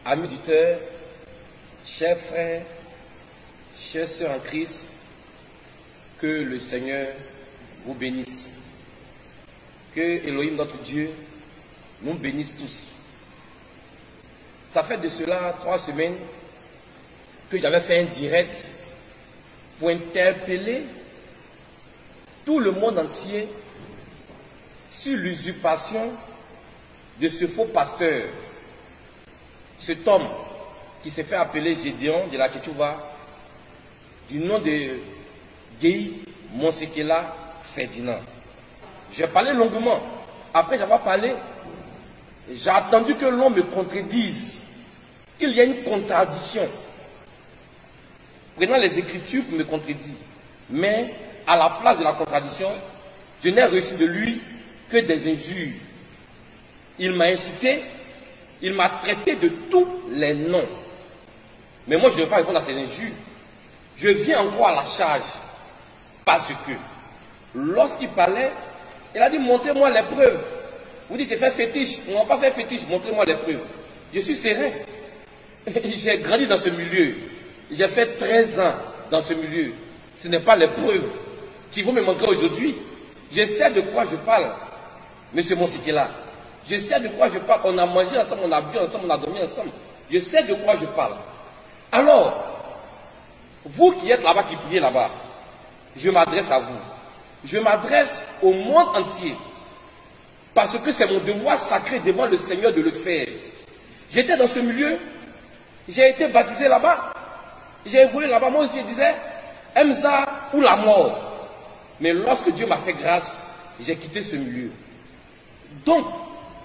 amis auditeurs, chers frères, chères sœurs en Christ, que le Seigneur vous bénisse. Que Elohim, notre Dieu, nous bénisse tous. Ça fait de cela 3 semaines que j'avais fait un direct pour interpeller tout le monde entier sur l'usurpation de ce faux pasteur, cet homme qui s'est fait appeler Gédéon de la Tchétchouva, du nom de Guy Monsekela Ferdinand. J'ai parlé longuement. Après j'avais parlé, j'ai attendu que l'on me contredise, qu'il y ait une contradiction. Prenant les Écritures pour me contredire. Mais à la place de la contradiction, je n'ai reçu de lui que des injures. Il m'a insulté, il m'a traité de tous les noms. Mais moi je ne vais pas répondre à ces injures. Je viens encore à la charge. Parce que lorsqu'il parlait, il a dit montrez-moi les preuves. Vous dites fait fétiche, on n'a pas fait fétiche, montrez-moi les preuves. Je suis serein. J'ai grandi dans ce milieu. J'ai fait 13 ans dans ce milieu. Ce n'est pas les preuves qui vont me montrer aujourd'hui. Je sais de quoi je parle, monsieur Monsekela. Je sais de quoi je parle. On a mangé ensemble, on a bu ensemble, on a dormi ensemble. Je sais de quoi je parle. Alors, vous qui êtes là-bas, qui priez là-bas, je m'adresse à vous. Je m'adresse au monde entier. Parce que c'est mon devoir sacré devant le Seigneur de le faire. J'étais dans ce milieu. J'ai été baptisé là-bas. J'ai évolué là-bas. Moi aussi, je disais, Emza ou la mort. Mais lorsque Dieu m'a fait grâce, j'ai quitté ce milieu. Donc,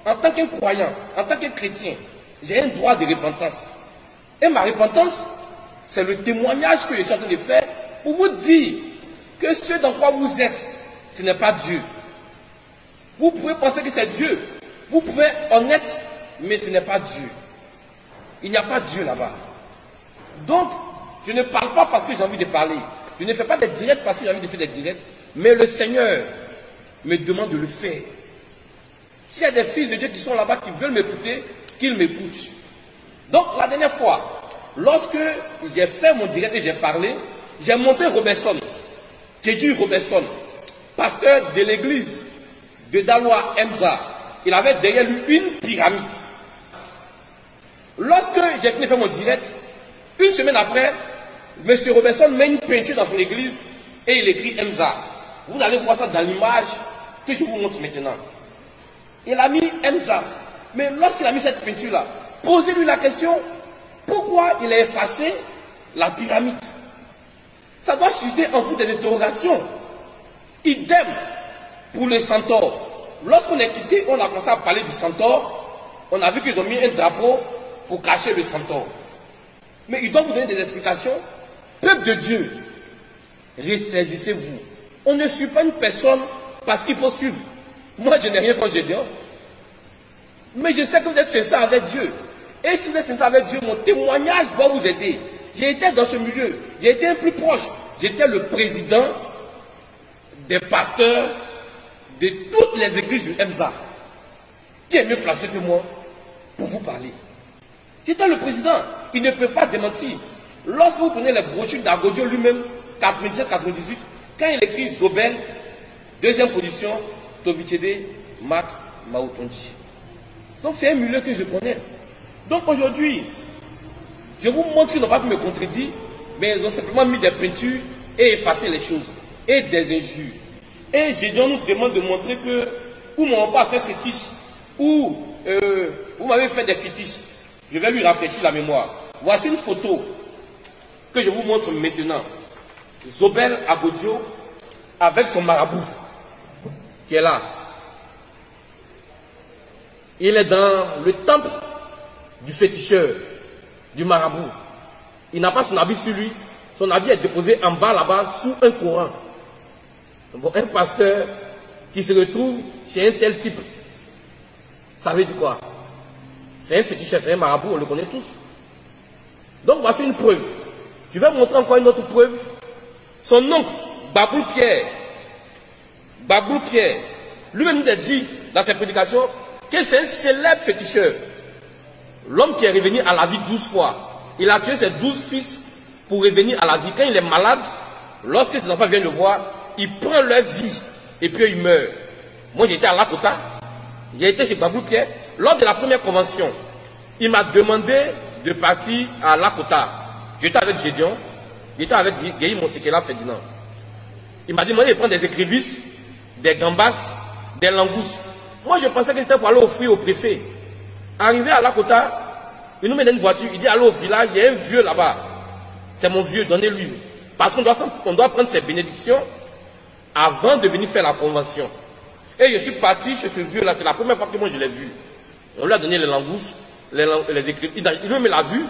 en tant qu'un croyant, en tant qu'un chrétien, j'ai un droit de repentance. Et ma repentance, c'est le témoignage que je suis en train de faire pour vous dire que ce dans quoi vous êtes, ce n'est pas Dieu. Vous pouvez penser que c'est Dieu. Vous pouvez être honnête, mais ce n'est pas Dieu. Il n'y a pas Dieu là-bas. Donc, je ne parle pas parce que j'ai envie de parler. Je ne fais pas des directs parce que j'ai envie de faire des directs. Mais le Seigneur me demande de le faire. S'il y a des fils de Dieu qui sont là-bas, qui veulent m'écouter, qu'ils m'écoutent. Donc, la dernière fois, lorsque j'ai fait mon direct et j'ai parlé, j'ai montré Robertson, Teddy Robertson, pasteur de l'église de Daloa Emza. Il avait derrière lui une pyramide. Lorsque j'ai fini de faire mon direct, une semaine après, M. Robertson met une peinture dans son église et il écrit Emza. Vous allez voir ça dans l'image que je vous montre maintenant. Il a mis Emza. Mais lorsqu'il a mis cette peinture-là, posez-lui la question, pourquoi il a effacé la pyramide? Ça doit susciter en vous des interrogations. Idem pour le centaure. Lorsqu'on est quitté, on a commencé à parler du centaure. On a vu qu'ils ont mis un drapeau pour cacher le centaure. Mais il doit vous donner des explications. Peuple de Dieu, ressaisissez-vous. On ne suit pas une personne parce qu'il faut suivre. Moi, je n'ai rien contre Gédéon. Mais je sais que vous êtes sincère avec Dieu. Et si vous êtes sincère avec Dieu, mon témoignage va vous aider. J'ai été dans ce milieu. J'ai été un plus proche. J'étais le président des pasteurs de toutes les églises du Emza. Qui est mieux placé que moi pour vous parler? J'étais le président. Ils ne peuvent pas démentir. Lorsque vous prenez les brochures d'Agodio lui-même, 97-98, quand il écrit Zobel, deuxième position, Tobichede, Mak, Maoutonji. Donc c'est un milieu que je connais. Donc aujourd'hui, je vous montre qu'ils n'ont pas pu me contredire, mais ils ont simplement mis des peintures et effacé les choses. Et des injures. Et Gédéon nous demande de montrer que, ou mon papa a fait fétiche, ou vous m'avez fait des fétiches. Je vais lui rafraîchir la mémoire. Voici une photo que je vous montre maintenant. Zobel Agodio avec son marabout qui est là. Il est dans le temple du féticheur, du marabout. Il n'a pas son habit sur lui. Son habit est déposé en bas là-bas sous un courant. Bon, un pasteur qui se retrouve chez un tel type. Ça veut dire quoi? C'est un féticheur, c'est un marabout, on le connaît tous. Donc voici une preuve. Je vais montrer encore une autre preuve. Son oncle, Baboul Pierre, lui-même nous a dit dans ses prédications que c'est un célèbre féticheur. L'homme qui est revenu à la vie 12 fois, il a tué ses 12 fils pour revenir à la vie. Quand il est malade, lorsque ses enfants viennent le voir, il prend leur vie et puis il meurt. Moi j'étais à Lakota, j'ai été chez Babou Pierre. Lors de la première convention, il m'a demandé de partir à Lakota. J'étais avec Gédéon, j'étais avec Guéhi Monsekela Ferdinand. Il m'a demandé de prendre des écrivisses, des gambas, des langoustes. Moi je pensais que c'était pour aller offrir au préfet. Arrivé à Lakota, il nous met dans une voiture, il dit allô au village, il y a un vieux là-bas. C'est mon vieux, donnez-lui. Parce qu'on doit prendre ses bénédictions avant de venir faire la convention. Et je suis parti chez ce vieux-là, c'est la première fois que moi je l'ai vu. On lui a donné les langoustes, les écrits. Il lui l'a vu,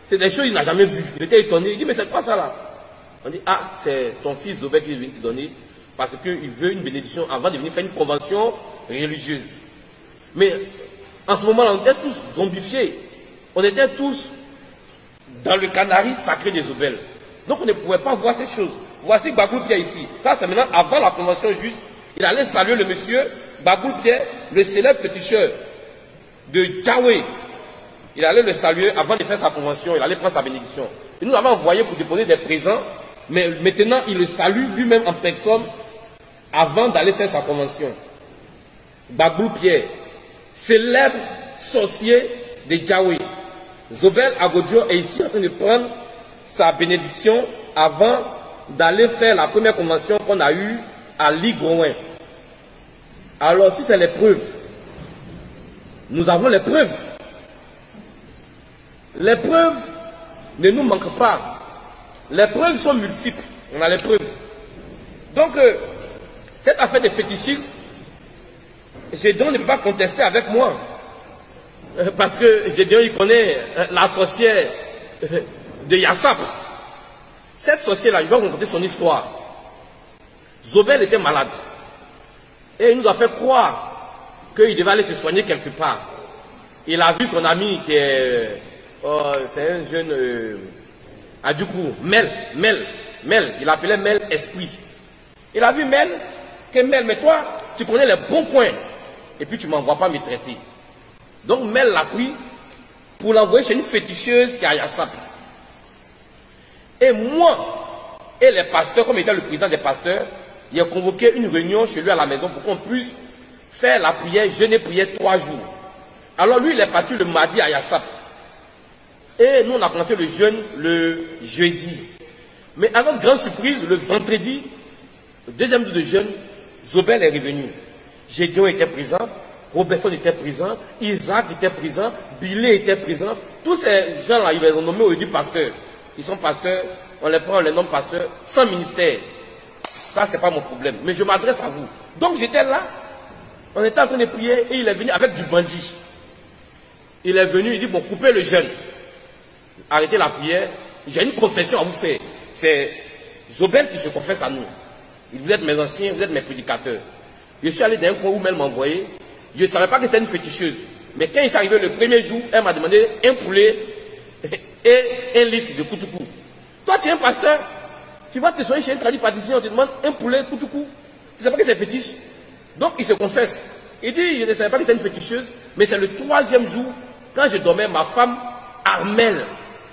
c'est des choses qu'il n'a jamais vues. Il était étonné, il dit mais c'est quoi ça là? On dit ah, c'est ton fils Zobel qui est venu te donner parce qu'il veut une bénédiction avant de venir faire une convention religieuse. Mais en ce moment-là, on était tous zombifiés. On était tous dans le canari sacré des Zobel. Donc on ne pouvait pas voir ces choses. Voici Bagoul Pierre ici. Ça c'est maintenant avant la convention juste. Il allait saluer le monsieur Bagoul Pierre, le célèbre féticheur de Djawé. Il allait le saluer avant de faire sa convention. Il allait prendre sa bénédiction. Il nous avait envoyé pour déposer des présents. Mais maintenant il le salue lui-même en personne avant d'aller faire sa convention. Bagoul Pierre, célèbre sorcier de Djawé. Zobel Agodio est ici en train de prendre sa bénédiction avant d'aller faire la première convention qu'on a eue à Ligroin. Alors si c'est les preuves, nous avons les preuves. Les preuves ne nous manquent pas. Les preuves sont multiples. On a les preuves. Donc cette affaire de fétichisme, Gédéon ne peut pas contester avec moi. Parce que Gédéon il connaît la sorcière de Yassap. Cette sorcière-là, je vais vous raconter son histoire. Zobel était malade. Et il nous a fait croire qu'il devait aller se soigner quelque part. Il a vu son ami qui est... c'est un jeune... Adoukou, Mel. Il appelait Mel Esprit. Il a vu Mel, que Mel, mais toi, tu connais les bons coins. Et puis tu ne m'envoies pas me traiter. Donc Mel l'a pris pour l'envoyer chez une féticheuse qui est à Yassap. Et moi, et les pasteurs, comme étant le président des pasteurs, il a convoqué une réunion chez lui à la maison pour qu'on puisse faire la prière, jeûner prière 3 jours. Alors lui, il est parti le mardi à Yassap. Et nous, on a commencé le jeûne le jeudi. Mais à notre grande surprise, le vendredi, le deuxième jour de jeûne, Zobel est revenu. Gédéon était présent, Robertson était présent, Isaac était présent, Bilé était présent. Tous ces gens-là, ils les ont nommés aujourd'hui pasteurs. Ils sont pasteurs, on les prend, on les nomme pasteurs, sans ministère. Ça, c'est pas mon problème. Mais je m'adresse à vous. Donc j'étais là, on était en train de prier et il est venu avec du bandit. Il est venu, il dit, bon, coupez le jeûne. Arrêtez la prière. J'ai une confession à vous faire. C'est Zobel qui se confesse à nous. Vous êtes mes anciens, vous êtes mes prédicateurs. Je suis allé dans un coin où elle m'a envoyé. Je ne savais pas que c'était une féticheuse. Mais quand il s'est arrivé le premier jour, elle m'a demandé un poulet et 1 litre de koutoukou. Toi, tu es un pasteur. Tu vas te soigner chez un tradipraticien, on te demande un poulet koutoukou. Tu ne sais pas que c'est fétiche. Donc il se confesse. Il dit, je ne savais pas que c'était une féticheuse. Mais c'est le 3e jour, quand je dormais, ma femme, Armelle,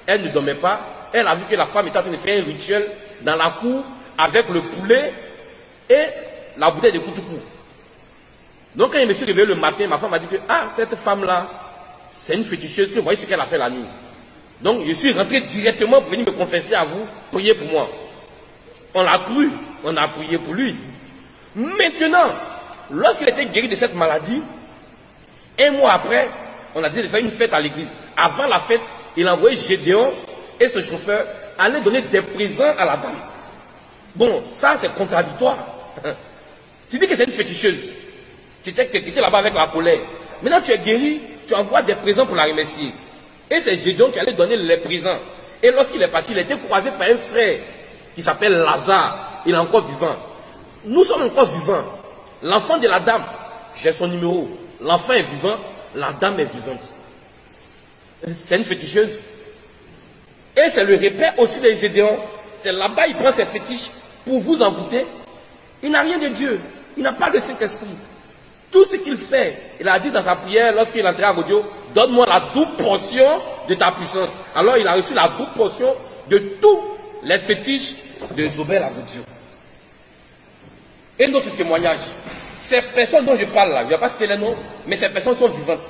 elle ne dormait pas. Elle a vu que la femme était en train de faire un rituel dans la cour avec le poulet et la bouteille de koutoukou. Donc quand je me suis réveillé le matin, ma femme m'a dit que cette femme-là, c'est une féticheuse, que vous voyez ce qu'elle a fait la nuit. Donc je suis rentré directement pour venir me confesser à vous, prier pour moi. On l'a cru, on a prié pour lui. Maintenant, lorsqu'il était guéri de cette maladie, 1 mois après, on a dit de faire une fête à l'église. Avant la fête, il a envoyé Gédéon et ce chauffeur aller donner des présents à la dame. Bon, ça c'est contradictoire. Tu dis que c'est une féticheuse. Tu étais là-bas avec la colère. Maintenant tu es guéri, tu envoies des présents pour la remercier. Et c'est Gédéon qui allait donner les présents. Et lorsqu'il est parti, il a été croisé par un frère qui s'appelle Lazare. Il est encore vivant. Nous sommes encore vivants. L'enfant de la dame, j'ai son numéro. L'enfant est vivant, la dame est vivante. C'est une féticheuse. Et c'est le repère aussi de Gédéon. C'est là-bas, il prend ses fétiches pour vous envoûter. Il n'a rien de Dieu. Il n'a pas de Saint-Esprit. Tout ce qu'il fait, il a dit dans sa prière, lorsqu'il entrait à Godio, donne-moi la double portion de ta puissance. Alors il a reçu la double portion de tous les fétiches de Zobel à Godio. Et notre témoignage, ces personnes dont je parle là, je ne vais pas citer les noms, mais ces personnes sont vivantes.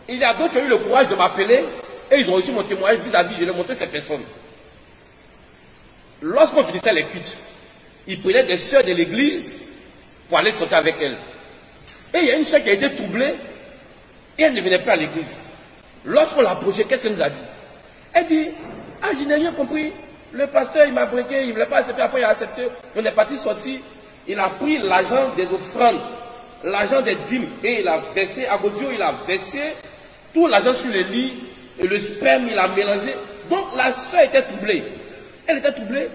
Il y a d'autres qui ont eu le courage de m'appeler et ils ont reçu mon témoignage vis-à-vis, je leur ai montré ces personnes. Lorsqu'on finissait les cultes, ils prenaient des sœurs de l'église pour aller sortir avec elles. Et il y a une sœur qui a été troublée et elle ne venait plus à l'église. Lorsqu'on l'a approchée, qu'est-ce qu'elle nous a dit? Elle dit, ah, je n'ai rien compris. Le pasteur, il m'a briqué, il ne voulait pas accepter, après il a accepté. On est parti sortir. Il a pris l'argent des offrandes, l'argent des dîmes, et il a versé à Godio, il a versé tout l'argent sur le lit, et le sperme, il a mélangé. Donc la sœur était troublée. Elle était troublée.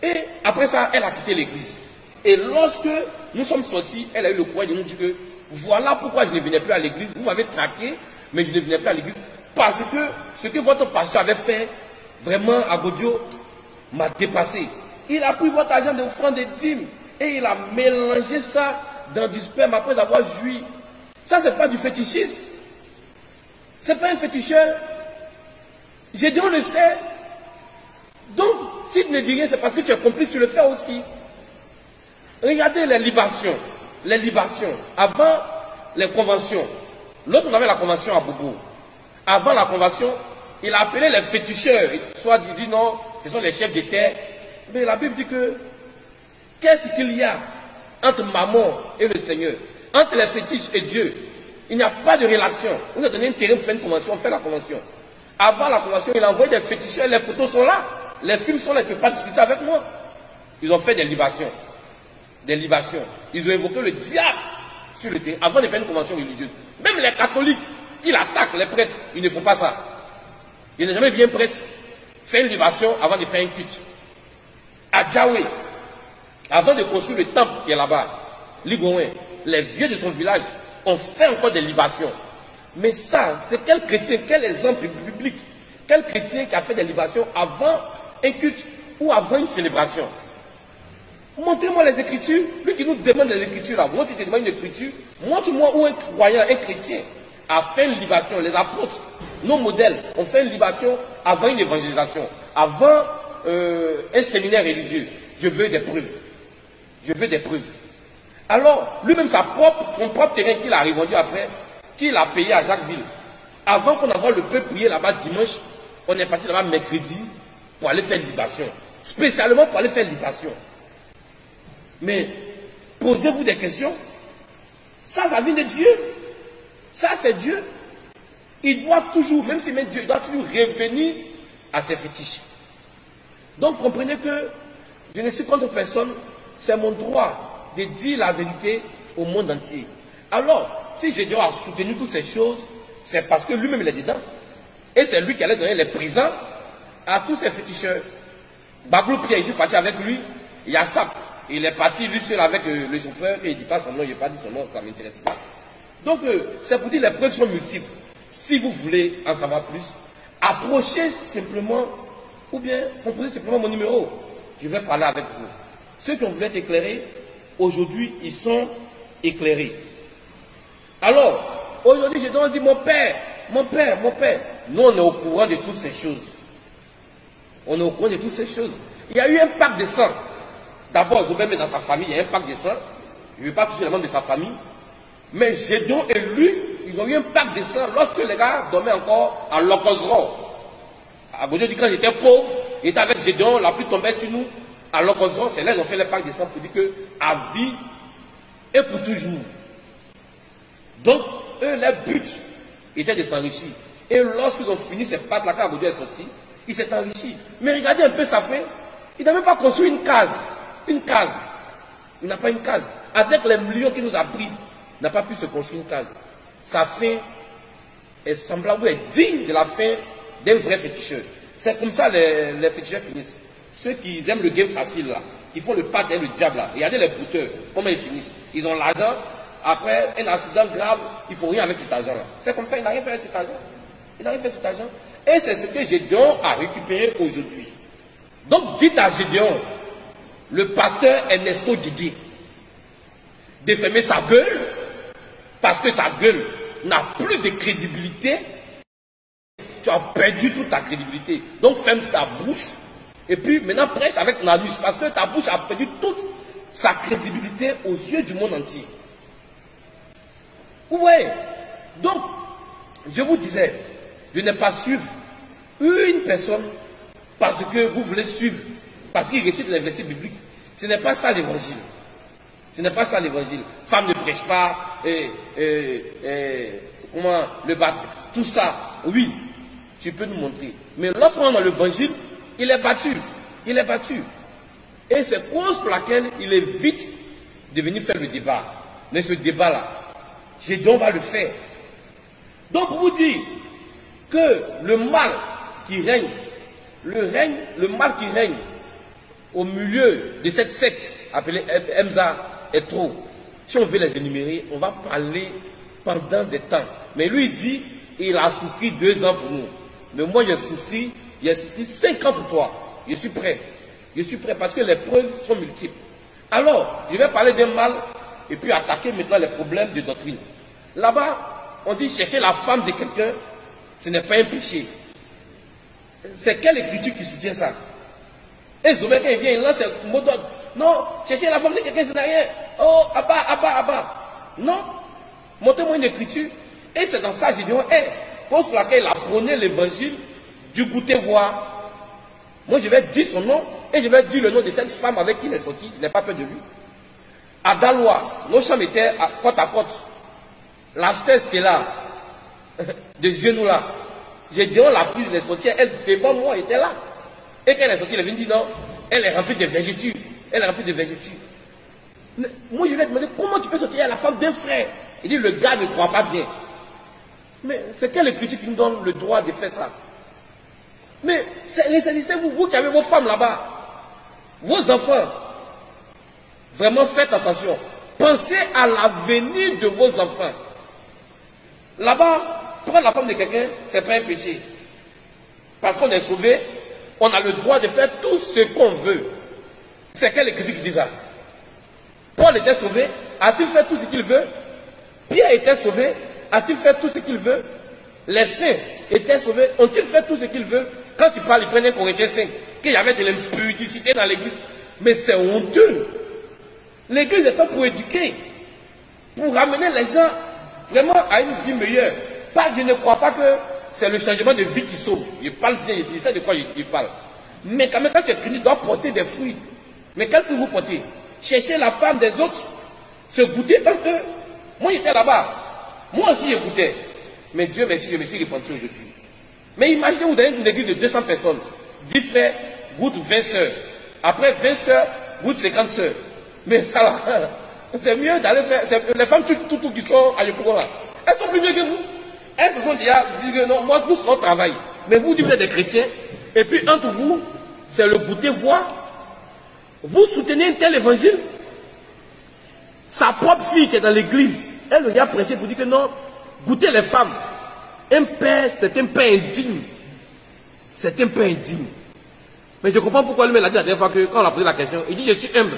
Et après ça, elle a quitté l'église. Et lorsque nous sommes sortis, elle a eu le courage de nous dire que voilà pourquoi je ne venais plus à l'église. Vous m'avez traqué, mais je ne venais plus à l'église. Parce que ce que votre pasteur avait fait, vraiment à Godio, m'a dépassé. Il a pris votre argent d'offrande des dîmes et il a mélangé ça dans du sperme après avoir joui. Ça, c'est pas du fétichisme. C'est pas un féticheur. Gédéon le sait. Donc, si tu ne dis rien, c'est parce que tu es complice, tu le fais aussi. Regardez les libations. Les libations. Avant les conventions. Lorsqu'on avait la convention à Boubou, avant la convention, il a appelé les féticheurs. Soit il dit non, ce sont les chefs de terre. Mais la Bible dit que qu'est-ce qu'il y a entre Mammon et le Seigneur, entre les fétiches et Dieu? Il n'y a pas de relation. On a donné un terrain pour faire une convention, on fait la convention. Avant la convention, il a envoyé des féticheurs, les photos sont là, les films sont là, ils ne peuvent pas discuter avec moi. Ils ont fait des libations. Des libations. Ils ont évoqué le diable sur le terrain avant de faire une convention religieuse. Même les catholiques qui l'attaquent, les prêtres, ils ne font pas ça. Il n'a jamais vu un prêtre faire une libation avant de faire un culte. À Djawé, avant de construire le temple qui est là-bas, Ligouin, les vieux de son village ont fait encore des libations. Mais ça, c'est quel chrétien, quel exemple public, quel chrétien qui a fait des libations avant un culte ou avant une célébration? Montrez-moi les Écritures. Lui qui nous demande les Écritures là, moi si tu demandes une Écriture, montre-moi où un croyant, un chrétien a fait une libation. Les apôtres, nos modèles, ont fait une libation avant une évangélisation, avant un séminaire religieux. Je veux des preuves. Je veux des preuves. Alors, lui-même, son propre terrain qu'il a revendu après, qu'il a payé à Jacquesville. Avant qu'on envoie le peuple prier là-bas dimanche, on est parti là-bas mercredi pour aller faire une libation. Spécialement pour aller faire une libation. Mais, posez-vous des questions. Ça vient de Dieu. Ça, c'est Dieu. Il doit toujours, même si même Dieu, il doit toujours revenir à ses fétiches. Donc, comprenez que je ne suis contre personne. C'est mon droit de dire la vérité au monde entier. Alors, si Gédéon a soutenu toutes ces choses, c'est parce que lui-même il est dedans. Et c'est lui qui allait donner les présents à tous ces féticheurs. Baglou Pierre, je suis parti avec lui. Yassap, il est parti lui seul avec le chauffeur et il ne dit pas son nom, il n'a pas dit son nom, ça ne m'intéresse pas. Donc, c'est pour dire que les preuves sont multiples. Si vous voulez en savoir plus, approchez simplement, ou bien composez simplement mon numéro. Je vais parler avec vous. Ceux qui ont voulu être éclairés, aujourd'hui, ils sont éclairés. Alors, aujourd'hui, je dois dire mon père. Nous, on est au courant de toutes ces choses. On est au courant de toutes ces choses. Il y a eu un pacte de sang. D'abord, Zobel met dans sa famille, il y a un pacte de sang. Je ne vais pas toucher les membres de sa famille. Mais Gédéon et lui, ils ont eu un pacte de sang lorsque les gars dormaient encore à Lokozro. À Godio dit quand j'étais pauvre, il était avec Gédéon, la pluie tombait sur nous. À Lokozro, c'est là qu'ils ont fait le pacte de sang pour dire que à vie et pour toujours. Donc, eux, leur but était de s'enrichir. Et lorsqu'ils ont fini ces pactes-là, quand Godio est sorti, il s'est enrichi. Mais regardez un peu sa fin. Il n'a même pas construit une case. Une case. Il n'a pas une case. Avec les millions qu'il nous a pris, il n'a pas pu se construire une case. Sa fin est semblable, est digne de la fin d'un vrai féticheur. C'est comme ça les féticheurs finissent. Ceux qui aiment le game facile là, qui font le pacte avec le diable là, regardez les brouteurs, comment ils finissent. Ils ont l'argent, après un accident grave, il ne faut rien avec cet argent là. C'est comme ça, il n'a rien fait avec cet argent. Il n'a rien fait avec cet argent. Et c'est ce que Gédéon a récupéré aujourd'hui. Donc dites à Gédéon, le pasteur Ernesto Didi, de fermer sa gueule parce que sa gueule n'a plus de crédibilité, tu as perdu toute ta crédibilité. Donc ferme ta bouche et puis maintenant prêche avec ton anus parce que ta bouche a perdu toute sa crédibilité aux yeux du monde entier. Vous voyez? Donc, je vous disais, de ne pas suivre une personne parce que vous voulez suivre, parce qu'il récite les versets bibliques. Ce n'est pas ça l'évangile. Ce n'est pas ça l'évangile. Femme ne prêche pas, comment le battre. Tout ça, oui, tu peux nous montrer. Mais lorsqu'on est dans l'évangile, il est battu. Il est battu. Et c'est cause pour laquelle il évite de venir faire le débat. Mais ce débat-là, Gédéon va le faire. Donc pour vous dire que le mal qui règne, le mal qui règne au milieu de cette secte appelée Emza est trop. Si on veut les énumérer, on va parler pendant des temps. Mais lui, il dit, il a souscrit 2 ans pour nous. Mais moi, j'ai souscrit 5 ans pour toi. Je suis prêt. Je suis prêt parce que les preuves sont multiples. Alors, je vais parler d'un mal et puis attaquer maintenant les problèmes de doctrine. Là-bas, on dit chercher la femme de quelqu'un, ce n'est pas un péché. C'est quelle écriture qui soutient ça? Et Zobé, quand il vient, il lance un mot d'ordre. Non, chercher la femme de quelqu'un, ce n'est rien. Oh, Abba. Non. Montrez-moi une écriture. Et c'est dans ça, Gédéon est. Cause pour laquelle il a prôné l'évangile du goûter voir. Moi, je vais dire son nom et je vais dire le nom de cette femme avec qui il est sorti. Je n'ai pas peur de lui. À Dalois, nos chambres étaient côte à côte. La sphère était là. De genoux là. Gédéon l'a prise, elle est sortie. Elle, devant moi, elle était là. Et quand elle est sortie, elle est venue dire non. Elle est remplie de vergetures. Elle est remplie de vergetures. Moi, je vais te demander comment tu peux sortir à la femme d'un frère. Il dit le gars ne croit pas bien. Mais c'est quelle écriture qui nous donne le droit de faire ça? Mais ressaisissez-vous, vous qui avez vos femmes là-bas, vos enfants, vraiment faites attention. Pensez à l'avenir de vos enfants. Là-bas, prendre la femme de quelqu'un, ce n'est pas un péché. Parce qu'on est sauvé, on a le droit de faire tout ce qu'on veut. C'est quelle écriture qui dit ça? Paul était sauvé, a-t-il fait tout ce qu'il veut? Pierre était sauvé, a-t-il fait tout ce qu'il veut? Les saints étaient sauvés, ont-ils fait tout ce qu'ils veulent? Quand tu parles, ils prennent un Corinthiens 5, qu'il y avait de l'impudicité dans l'église. Mais c'est honteux. L'église est faite pour éduquer, pour ramener les gens vraiment à une vie meilleure. Je ne crois pas que c'est le changement de vie qui sauve. Je parle bien, je sais de quoi je parle. Mais quand même, quand tu es chrétien, tu dois porter des fruits. Mais quels fruits vous portez? Chercher la femme des autres, se goûter entre eux. Moi, j'étais là-bas. Moi aussi, j'écoutais. Mais Dieu merci, je me suis repenti aujourd'hui. Mais imaginez-vous dans une église de 200 personnes. 10 frères goûtent 20 sœurs. Après 20 sœurs goûtent 50 sœurs. Mais ça là, c'est mieux d'aller faire. Les femmes tout qui sont à l'époque là, elles sont plus mieux que vous. Elles se sont déjà dit que non, moi, nous, c'est notre travail. Mais vous, vous êtes des chrétiens. Et puis entre vous, c'est le goûter voir. Vous soutenez un tel évangile. Sa propre fille qui est dans l'église, elle lui a prêché pour dire que non, goûter les femmes. Un père, c'est un père indigne. C'est un père indigne. Mais je comprends pourquoi lui-même l'a dit la dernière fois que, quand on a posé la question, il dit je suis humble.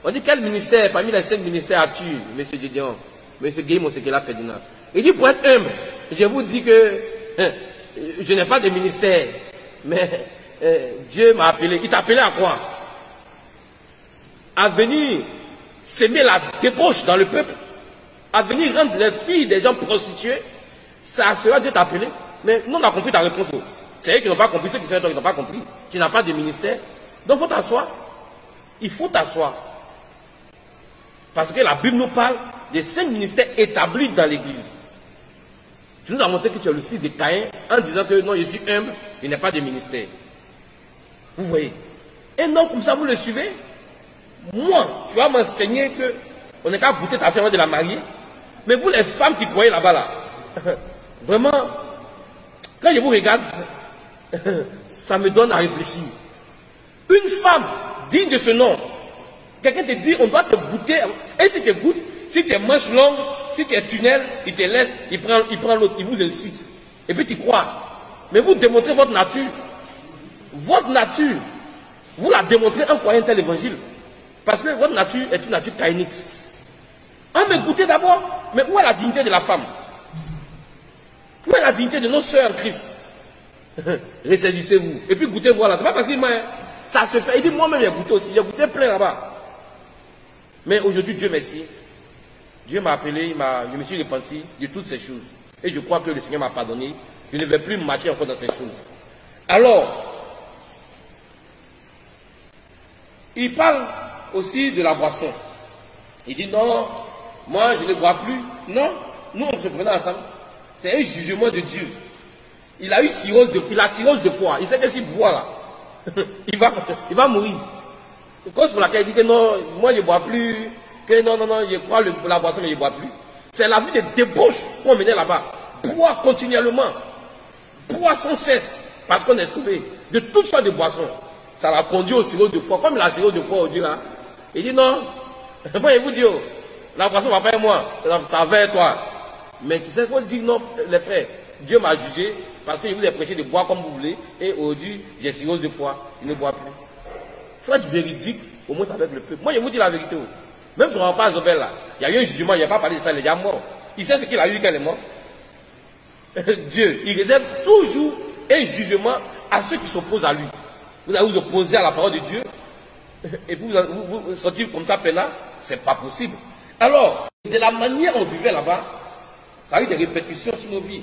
On dit quel ministère, parmi les 5 ministères as-tu, M. Gédéon, M. Guillaume Sekela Ferdinand? Il dit pour être humble, je vous dis que je n'ai pas de ministère, mais Dieu m'a appelé. Il t'a appelé à quoi? À venir s'aimer la débauche dans le peuple, à venir rendre les filles des gens prostituées. Ça sera Dieu t'appeler. Mais nous, on a compris ta réponse. C'est eux qui n'ont pas compris, ceux qui sont toi qui n'ont pas compris. Tu n'as pas de ministère. Donc, il faut t'asseoir. Il faut t'asseoir. Parce que la Bible nous parle des 5 ministères établis dans l'Église. Tu nous as montré que tu es le fils de Caïn en disant que non, je suis humble, il n'y a pas de ministère. Vous voyez. Et non, comme ça, vous le suivez. Moi, tu vas m'enseigner que on n'est qu'à goûter ta femme de la marier. Mais vous, les femmes qui croyez là-bas, là, vraiment, quand je vous regarde, ça me donne à réfléchir. Une femme digne de ce nom, quelqu'un te dit, on doit te goûter, et si tu goûtes, si tu es manche longue, si tu es tunnel, il te laisse, il prend l'autre, il vous insulte. Et puis tu crois. Mais vous démontrez votre nature. Votre nature, vous la démontrez en croyant tel évangile. Parce que votre nature est une nature caïnite. Ah, mais goûtez d'abord. Mais où est la dignité de la femme? Où est la dignité de nos sœurs en Christ? Ressaisissez-vous. Et puis goûtez, voilà. C'est pas facilement. Hein. Ça se fait. Il dit, moi-même, j'ai goûté aussi. J'ai goûté plein là-bas. Mais aujourd'hui, Dieu merci. Dieu m'a appelé, je me suis repenti de toutes ces choses. Et je crois que le Seigneur m'a pardonné. Je ne vais plus me marcher encore dans ces choses. Alors, il parle aussi de la boisson. Il dit non, moi je ne bois plus. Non, nous on se prenait ensemble. C'est un jugement de Dieu. Il a eu cirrhose de foie. Il sait que s'il boit là, il va mourir. C'est cause pour laquelle il dit que non, moi je ne bois plus. Que non, je crois la boisson mais je ne bois plus. C'est la vie de débauche qu'on menait là-bas. Boire continuellement. Boire sans cesse. Parce qu'on est sauvé de toutes sortes de boissons. Ça l'a conduit au cirrhose de foie. Comme la cirrhose de foie aujourd'hui là. Il dit non. Moi je vous dis, oh, la boisson va pas être moi. Ça va être toi. Mais tu sais qu'on dit non, les frères. Dieu m'a jugé parce que je vous ai prêché de boire comme vous voulez. Et aujourd'hui, j'ai cirrhose de foie. Je ne bois plus. Il faut être véridique, au moins avec le peuple. Moi je vous dis la vérité. Oh. Même si on ne va pas à Zobel là. Il y a eu un jugement, il n'a pas parlé de ça, il est déjà mort. Il sait ce qu'il a eu quand il est mort. Dieu, il réserve toujours un jugement à ceux qui s'opposent à lui. Vous allez vous opposer à la parole de Dieu et puis vous sortir comme ça peinard, c'est pas possible. Alors, de la manière dont on vivait là-bas, ça a eu des répercussions sur nos vies.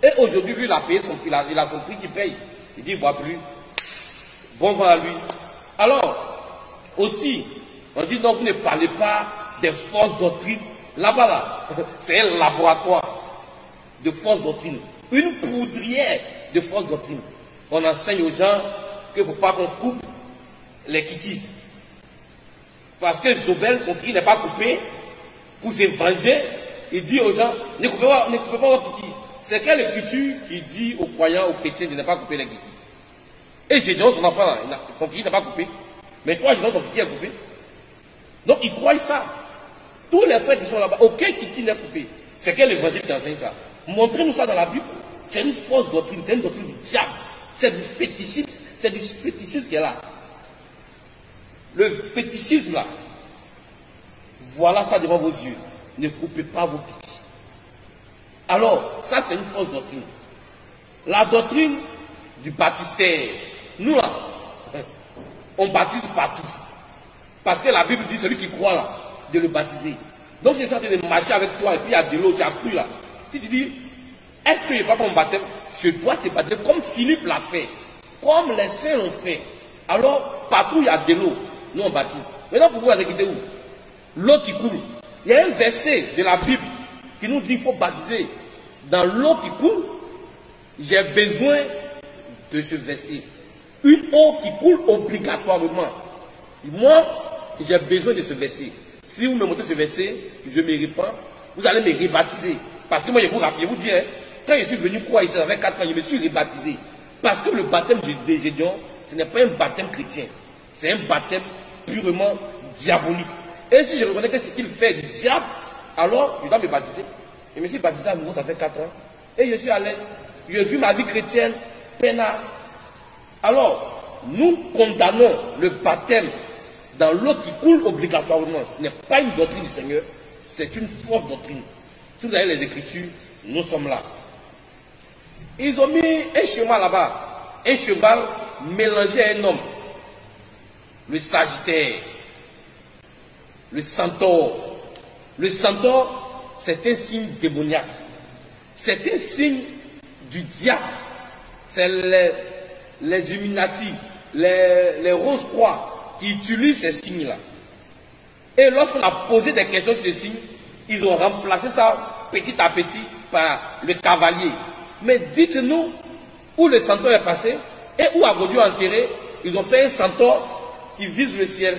Et aujourd'hui, lui, il a payé il a son prix qu'il paye. Il dit, il ne boit plus. Bon vent à lui. Alors, aussi, on dit non, vous ne parlez pas des fausses doctrines. Là-bas, là, c'est un laboratoire de fausses doctrines. Une poudrière de fausses doctrines. On enseigne aux gens qu'il ne faut pas qu'on coupe les kikis. Parce que Zobel, son kiki n'est pas coupé pour se venger. Il dit aux gens, ne coupez pas votre kiki. C'est quelle écriture qui dit aux croyants, aux chrétiens de ne pas couper les kikis? Et Gédéon, son enfant, là, son kiki n'est pas coupé. Mais toi, Gédéon, ton kiki est coupé. Donc, ils croient ça. Tous les frères qui sont là-bas, aucun kiki n'est coupé. C'est quel évangile qui enseigne ça? Montrez-nous ça dans la Bible. C'est une fausse doctrine, c'est une doctrine du diable. C'est du fétichisme. C'est du fétichisme qui est là. Le fétichisme là. Voilà ça devant vos yeux. Ne coupez pas vos kikis. Alors, ça c'est une fausse doctrine. La doctrine du baptistère. Nous là, on baptise partout. Parce que la Bible dit celui qui croit là, de le baptiser. Donc j'ai sorti de marcher avec toi et puis il y a de l'eau, tu as cru là. Si tu dis, est-ce que je n'ai pas mon baptême? Je dois te baptiser comme Philippe l'a fait. Comme les saints l'ont fait. Alors, partout il y a de l'eau, nous on baptise. Maintenant pour vous arrêter où? L'eau qui coule. Il y a un verset de la Bible qui nous dit qu'il faut baptiser dans l'eau qui coule. J'ai besoin de ce verset. Une eau qui coule obligatoirement. Moi, j'ai besoin de ce verset. Si vous me montrez ce verset, je ne me répands, vous allez me rebaptiser. Parce que moi, je vous dis, hein, quand je suis venu croire ici avec 4 ans, je me suis rebaptisé. Parce que le baptême de Gédéon, ce n'est pas un baptême chrétien. C'est un baptême purement diabolique. Et si je reconnais que ce qu'il fait du diable, alors je dois me baptiser. Je me suis baptisé à nouveau, ça fait 4 ans. Et je suis à l'aise. J'ai vu ma vie chrétienne peinard. Alors, nous condamnons le baptême dans l'eau qui coule obligatoirement. Ce n'est pas une doctrine du Seigneur, c'est une fausse doctrine. Si vous avez les Écritures, nous sommes là. Ils ont mis un cheval là-bas, un cheval mélangé à un homme. Le Sagittaire, le Centaure. Le Centaure, c'est un signe démoniaque. C'est un signe du diable. C'est les Illuminati, les Rose-Croix qui utilisent ces signes-là. Et lorsqu'on a posé des questions sur ces signes, ils ont remplacé ça petit à petit par le cavalier. Mais dites-nous où le centaure est passé et où a Dieu enterré. Ils ont fait un centaure qui vise le ciel.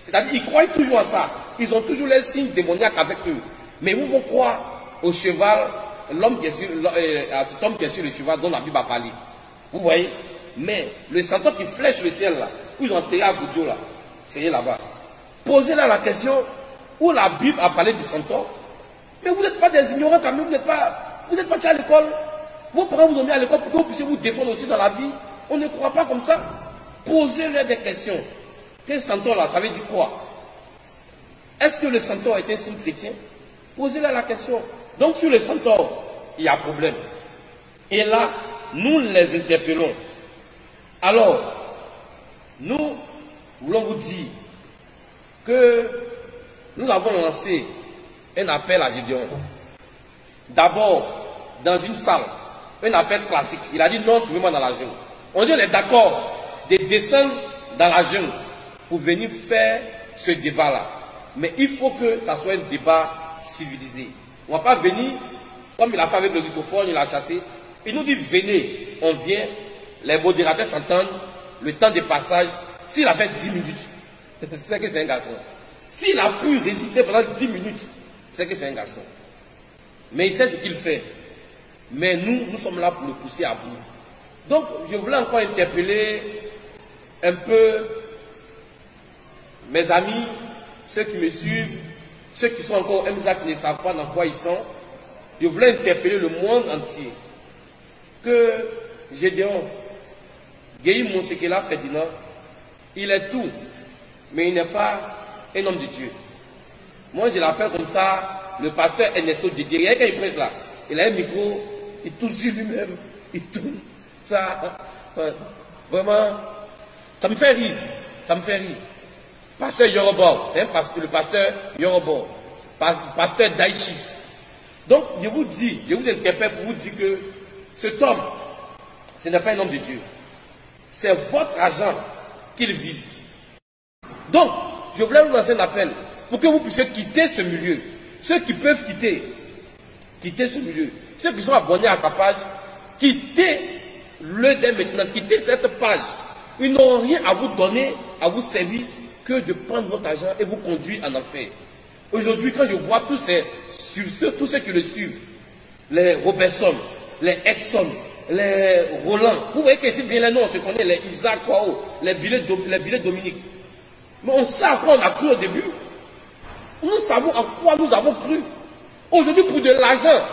C'est-à-dire ils croient toujours à ça. Ils ont toujours les signes démoniaques avec eux. Mais vous vont croire au cheval, à cet homme qui est sur le cheval dont la Bible a parlé. Vous voyez? Mais le centaure qui flèche le ciel là, où ils ont enterré à Dieu là, c'est là-bas. Posez-là la question où la Bible a parlé du centaure. Mais vous n'êtes pas des ignorants quand même, vous n'êtes pas déjà à l'école. Vos parents vous ont mis à l'école pour que vous puissiez vous défendre aussi dans la vie. On ne croit pas comme ça. Posez-leur des questions. Quel centaure là, ça veut dire quoi? Est-ce que le centaure est un signe chrétien? Posez-leur la question. Donc sur les centaures, il y a problème. Et là, nous les interpellons. Alors, nous voulons vous dire que nous avons lancé un appel à Gédéon. D'abord, dans une salle, un appel classique. Il a dit non, trouvez-moi dans la jungle. On dit on est d'accord de descendre dans la jungle pour venir faire ce débat-là. Mais il faut que ça soit un débat civilisé. On ne va pas venir, comme il a fait avec le russophone, il a chassé. Il nous dit venez, on vient, les modérateurs s'entendent, le temps de passage, s'il a fait 10 minutes, c'est que c'est un garçon. S'il a pu résister pendant 10 minutes, c'est que c'est un garçon. Mais il sait ce qu'il fait. Mais nous sommes là pour le pousser à bout. Donc, je voulais encore interpeller un peu mes amis, ceux qui me suivent, ceux qui sont encore MSA qui ne savent pas dans quoi ils sont. Je voulais interpeller le monde entier que Gédéon, Guéhi Monsekela Ferdinand, il est tout, mais il n'est pas un homme de Dieu. Moi, je l'appelle comme ça, le pasteur Ernesto Didier. Il y a quand il prêche là, il a un micro, il tourne sur lui-même, il tourne. Ça, vraiment, ça me fait rire. Ça me fait rire. Pasteur Yorobo, c'est le pasteur Yorobo, pasteur Daichi. Donc, je vous dis, je vous interpelle pour vous dire que cet homme, ce n'est pas un homme de Dieu. C'est votre argent qu'il vise. Donc, je voulais vous lancer un appel pour que vous puissiez quitter ce milieu. Ceux qui peuvent quitter ce milieu. Ceux qui sont abonnés à sa page, quittez-le dès maintenant, quittez cette page. Ils n'ont rien à vous donner, à vous servir, que de prendre votre argent et vous conduire en enfer. Aujourd'hui, quand je vois tous ceux qui le suivent, les Robertson, les Edson, les Roland, vous voyez qu'ici bien les noms, on se connaît, les Isaac Kwao, les billets Dominique. Mais on sait à quoi on a cru au début. Nous savons à quoi nous avons cru. Aujourd'hui, pour de l'argent,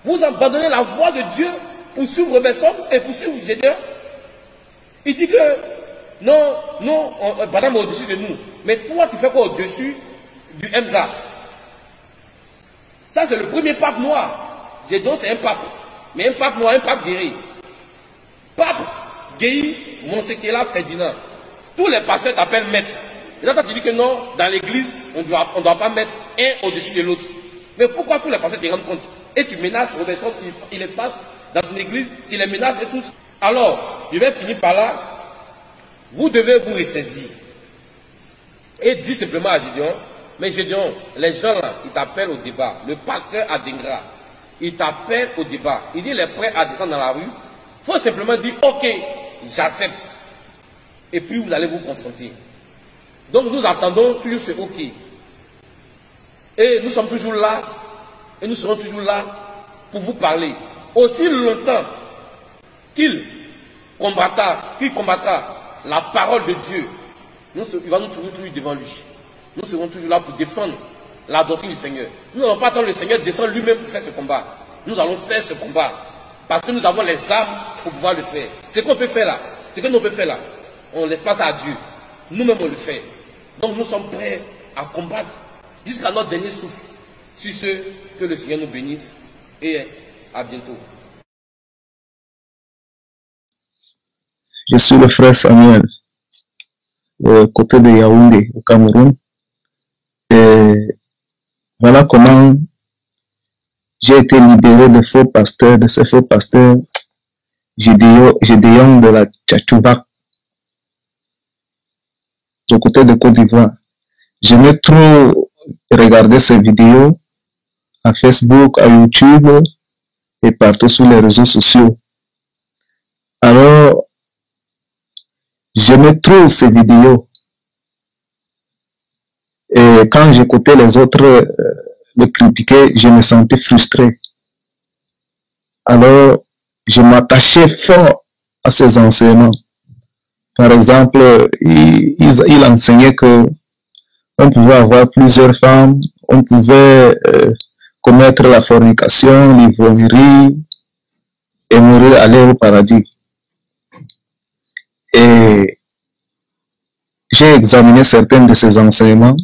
vous abandonnez la voie de Dieu pour suivre Robertson et pour suivre Gédéon. Il dit que non, madame est au-dessus de nous. Mais toi, tu fais quoi au-dessus du MSA? Ça, c'est le premier pape noir. Gédéon, c'est un pape. Mais un pape noir, un pape guéri. Pape Guéhi Monsekela Ferdinand. Tous les pasteurs t'appellent maître. Et là, tu dis que non, dans l'église, on ne doit pas mettre un au-dessus de l'autre. Mais pourquoi tous les pasteurs te rendent compte? Et tu menaces Robertson, il est face dans une église, tu les menaces et tous. Alors, je vais finir par là. Vous devez vous ressaisir. Et dire simplement à Gédéon, mais Gédéon, les gens là, ils t'appellent au débat. Le pasteur Adengra, il t'appelle au débat. Il dit, il est prêt à descendre dans la rue. Il faut simplement dire, ok, j'accepte. Et puis vous allez vous confronter. Donc nous attendons toujours ce ok. Et nous sommes toujours là. Et nous serons toujours là pour vous parler. Aussi longtemps qu'il combattra la parole de Dieu, il va nous trouver toujours devant lui. Nous serons toujours là pour défendre la doctrine du Seigneur. Nous n'allons pas attendre le Seigneur descendre lui-même pour faire ce combat. Nous allons faire ce combat. Parce que nous avons les armes pour pouvoir le faire. Ce qu'on peut faire là, ce que nous peut faire là, on laisse pas ça à Dieu. Nous-mêmes on le fait. Donc nous sommes prêts à combattre jusqu'à notre dernier souffle. Sur ce, que le Seigneur nous bénisse et à bientôt. Je suis le frère Samuel, côté de Yaoundé, au Cameroun. Et voilà comment j'ai été libéré de faux pasteurs, de ces faux pasteurs Gédéon de la Tchatchouba, du côté de Côte d'Ivoire. J'aimais trop regarder ces vidéos à Facebook, à YouTube et partout sur les réseaux sociaux. Alors, j'aimais trop ces vidéos. Et quand j'écoutais les autres me critiquer, je me sentais frustré. Alors, je m'attachais fort à ces enseignements. Par exemple, il enseignait que on pouvait avoir plusieurs femmes, on pouvait commettre la fornication, l'ivrognerie et mourir, aller au paradis. Et j'ai examiné certains de ces enseignements.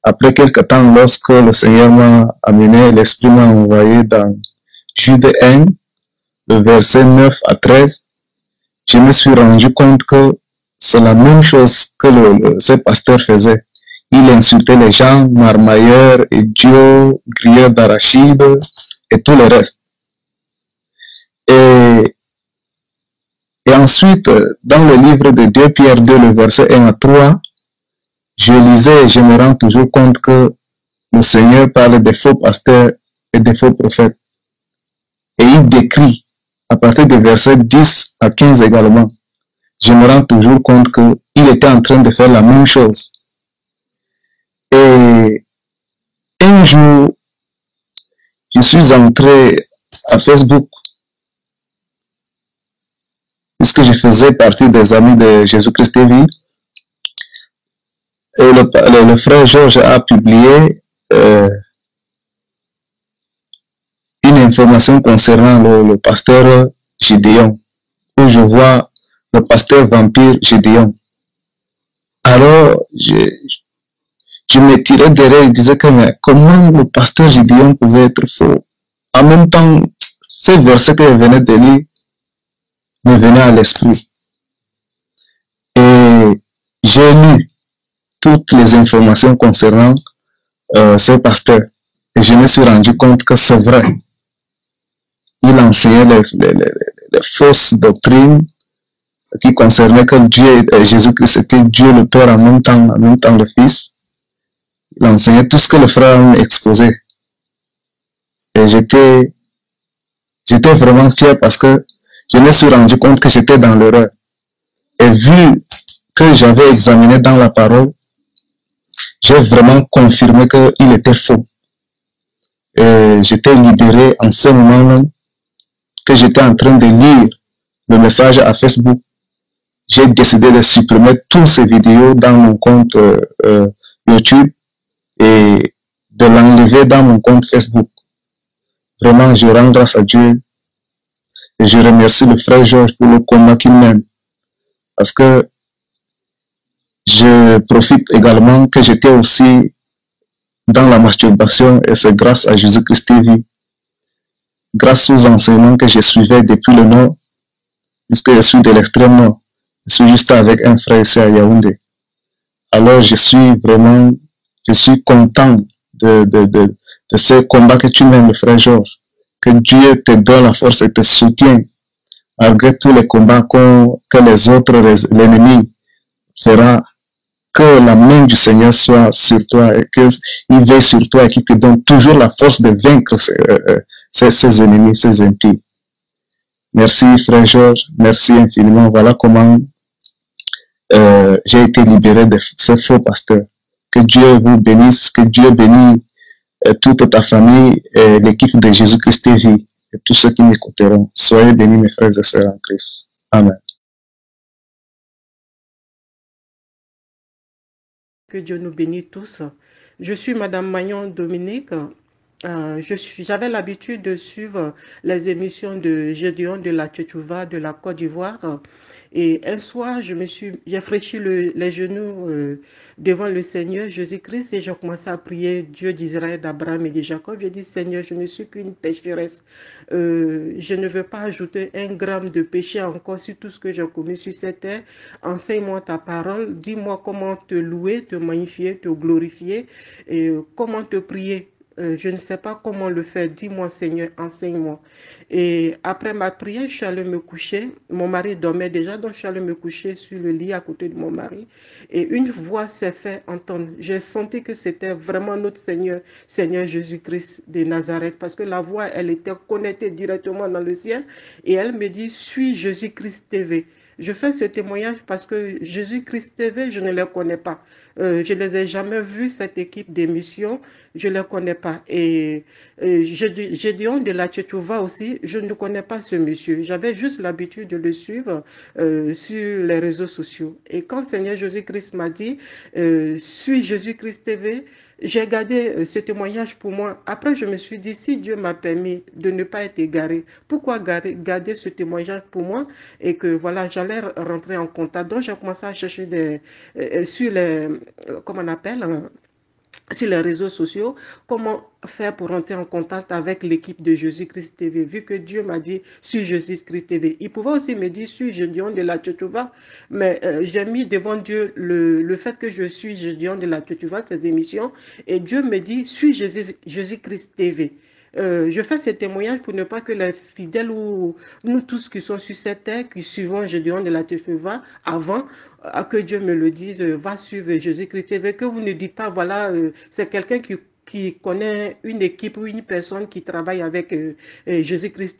Après quelque temps, lorsque le Seigneur m'a amené, l'Esprit m'a envoyé dans Jude 1, le verset 9 à 13, je me suis rendu compte que c'est la même chose que ce pasteur faisait. Il insultait les gens, marmailleurs, idiots, grilleurs d'arachide et tout le reste. Et ensuite, dans le livre de 2 Pierre 2, le verset 1 à 3, je lisais et je me rends toujours compte que le Seigneur parle des faux pasteurs et des faux prophètes. Et il décrit, à partir des versets 10 à 15 également, je me rends toujours compte qu'il était en train de faire la même chose. Et un jour, je suis entré à Facebook, puisque je faisais partie des amis de Jésus-Christ TV. Et le frère Georges a publié une information concernant le pasteur Gédéon, où je vois le pasteur vampire Gédéon. Alors, je me tirais derrière et disais que mais comment le pasteur Gédéon pouvait être faux? En même temps, ces versets que je venais de lire me venaient à l'esprit. Et j'ai lu toutes les informations concernant ce pasteur. Et je me suis rendu compte que c'est vrai. Il enseignait les fausses doctrines qui concernaient que Dieu, Jésus-Christ était Dieu le Père en même temps le Fils. Il enseignait tout ce que le frère m'a exposé. Et j'étais vraiment fier parce que je me suis rendu compte que j'étais dans l'erreur. Et vu que j'avais examiné dans la parole, j'ai vraiment confirmé qu'il était faux. Et j'étais libéré en ce moment-là que j'étais en train de lire le message à Facebook. J'ai décidé de supprimer toutes ces vidéos dans mon compte YouTube et de l'enlever dans mon compte Facebook. Vraiment, je rends grâce à Dieu et je remercie le frère Georges pour le combat qu'il mène. Parce que je profite également que j'étais aussi dans la masturbation et c'est grâce à Jésus-Christ TV, grâce aux enseignements que je suivais depuis le Nord, puisque je suis de l'extrême Nord. Je suis juste avec un frère ici à Yaoundé. Alors je suis content de ce combat que tu mènes, le frère Georges. Que Dieu te donne la force et te soutienne, malgré tous les combats que les autres, l'ennemi fera. Que la main du Seigneur soit sur toi et qu'il veille sur toi et qu'il te donne toujours la force de vaincre ses ennemis, ses impies. Merci frère Georges, merci infiniment. Voilà comment j'ai été libéré de ce faux pasteur. Que Dieu vous bénisse, que Dieu bénisse toute ta famille et l'équipe de Jésus-Christ TV et tous ceux qui m'écouteront. Soyez bénis mes frères et sœurs en Christ. Amen. Que Dieu nous bénisse tous. Je suis Madame Magnon Dominique. J'avais l'habitude de suivre les émissions de Gédéon de la Tchétchouva de la Côte d'Ivoire. Et un soir, j'ai fléchi les genoux devant le Seigneur Jésus-Christ et j'ai commencé à prier Dieu d'Israël, d'Abraham et de Jacob. J'ai dit, Seigneur, je ne suis qu'une pécheresse. Je ne veux pas ajouter un gramme de péché encore sur tout ce que j'ai commis sur cette terre. Enseigne-moi ta parole. Dis-moi comment te louer, te magnifier, te glorifier et comment te prier. Je ne sais pas comment le faire. Dis-moi, Seigneur, enseigne-moi. Et après ma prière, je suis allée me coucher. Mon mari dormait déjà, donc je suis allée me coucher sur le lit à côté de mon mari. Et une voix s'est fait entendre. J'ai senti que c'était vraiment notre Seigneur, Seigneur Jésus-Christ de Nazareth, parce que la voix, elle était connectée directement dans le ciel. Et elle me dit, suis Jésus-Christ TV. Je fais ce témoignage parce que Jésus-Christ TV, je ne les connais pas. Je ne les ai jamais vus, cette équipe d'émission, je ne les connais pas. Et Gédéon de la Tchétchouva aussi, je ne connais pas ce monsieur. J'avais juste l'habitude de le suivre sur les réseaux sociaux. Et quand Seigneur Jésus-Christ m'a dit, suis Jésus-Christ TV, j'ai gardé ce témoignage pour moi. Après, je me suis dit, si Dieu m'a permis de ne pas être égaré, pourquoi garder ce témoignage pour moi? Et que voilà, j'allais rentrer en contact. Donc, j'ai commencé à chercher sur les, comment on appelle, sur les réseaux sociaux, comment faire pour entrer en contact avec l'équipe de Jésus-Christ TV, vu que Dieu m'a dit sur Jésus-Christ TV. Il pouvait aussi me dire sur Gédéon de la Tchétchouva, mais j'ai mis devant Dieu le fait que je suis Gédéon de la Tchétchouva, ces émissions, et Dieu me dit sur Jésus-Christ TV. Je fais ce témoignage pour ne pas que les fidèles ou nous tous qui sommes sur cette terre, qui suivons Gédéon de la Tchétchouva avant, que Dieu me le dise, va suivre Jésus-Christ TV, que vous ne dites pas, voilà, c'est quelqu'un qui connaît une équipe ou une personne qui travaille avec Jésus-Christ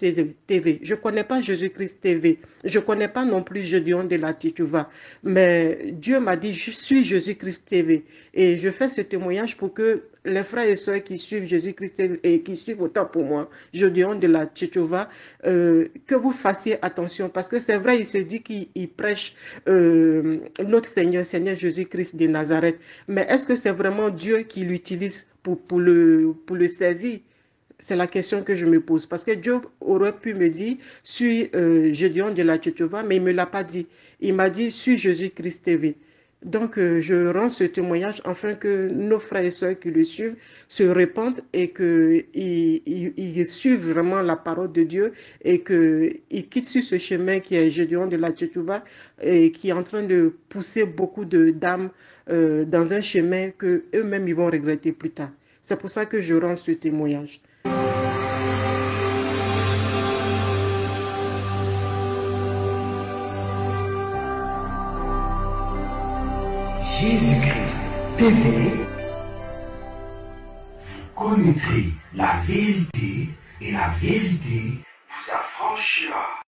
TV. Je ne connais pas Jésus-Christ TV. Je ne connais pas non plus Gédéon de la Tchétchouva. Mais Dieu m'a dit, je suis Jésus-Christ TV. Et je fais ce témoignage pour que les frères et sœurs qui suivent Jésus-Christ TV et qui suivent autant pour moi, Gédéon de la Tchétchouva, que vous fassiez attention. Parce que c'est vrai, il se dit qu'il prêche notre Seigneur Jésus-Christ de Nazareth. Mais est-ce que c'est vraiment Dieu qui l'utilise pour le servir? C'est la question que je me pose. Parce que Dieu aurait pu me dire, suis Gédéon de la Tchétchouva, mais il ne me l'a pas dit. Il m'a dit, suis Jésus-Christ TV. Donc, je rends ce témoignage afin que nos frères et sœurs qui le suivent se répandent et qu'ils suivent vraiment la parole de Dieu et qu'ils quittent sur ce chemin qui est Gédéon de la Tchétchouva et qui est en train de pousser beaucoup d'âmes dans un chemin qu'eux-mêmes ils vont regretter plus tard. C'est pour ça que je rends ce témoignage. Jésus-Christ TV, vous connaîtrez la vérité et la vérité vous affranchira.